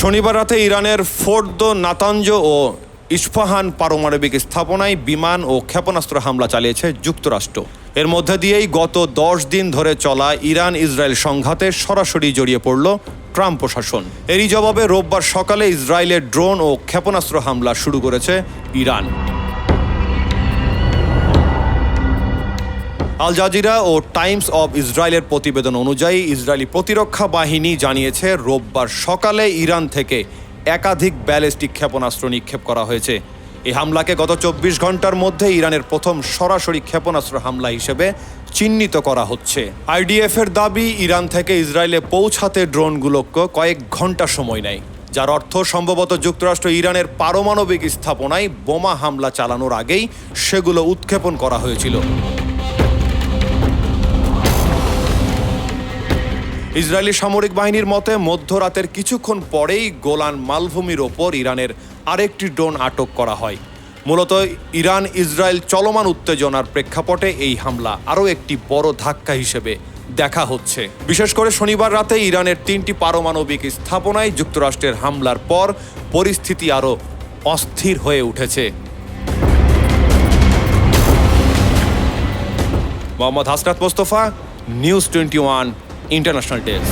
শনিবার রাতে ইরানের ফোর্দো নাতাঞ্জ ও ইস্পাহান পারমাণবিক স্থাপনায় বিমান ও ক্ষেপণাস্ত্র হামলা চালিয়েছে যুক্তরাষ্ট্র। এর মধ্যে দিয়েই গত 10 দিন ধরে চলা ইরান ইসরায়েল সংঘাতে সরাসরি জড়িয়ে পড়ল ট্রাম্প প্রশাসন। এরই জবাবে রোববার সকালে ইসরায়েলের ড্রোন ও ক্ষেপণাস্ত্র হামলা শুরু করেছে ইরান। আল জাজিরা ও টাইমস অব ইসরায়েলের প্রতিবেদন অনুযায়ী ইসরায়েলি প্রতিরক্ষা বাহিনী জানিয়েছে রোববার সকালে ইরান থেকে একাধিক ব্যালিস্টিক ক্ষেপণাস্ত্র নিক্ষেপ করা হয়েছে। এই হামলাকে গত 24 ঘন্টার মধ্যে ইরানের প্রথম সরাসরি ক্ষেপণাস্ত্র হামলা হিসেবে চিহ্নিত করা হচ্ছে। আইডিএফ এর দাবি, ইরান থেকে ইসরায়েলে পৌঁছাতে ড্রোনগুলোকে কয়েক ঘন্টা সময় নেয়, যার অর্থ সম্ভবত যুক্তরাষ্ট্র ইরানের পারমাণবিক স্থাপনায় বোমা হামলা চালানোর আগেই সেগুলো উৎক্ষেপণ করা হয়েছিল। ইসরায়েলি সামরিক বাহিনীর মতে মধ্যরাতের কিছুক্ষণ পরেই গোলান মালভূমির ওপর ইরানের আরেকটি ড্রোন আটক করা হয়। মূলত ইরান ইসরায়েল চলমান উত্তেজনার প্রেক্ষাপটে এই হামলা আরও একটি বড় ধাক্কা হিসেবে দেখা হচ্ছে। বিশেষ করে শনিবার রাতে ইরানের 3টি পারমাণবিক স্থাপনায় যুক্তরাষ্ট্রের হামলার পর পরিস্থিতি আরও অস্থির হয়ে উঠেছে। Mohammad Hasnat Mostafa, news 21 international desk.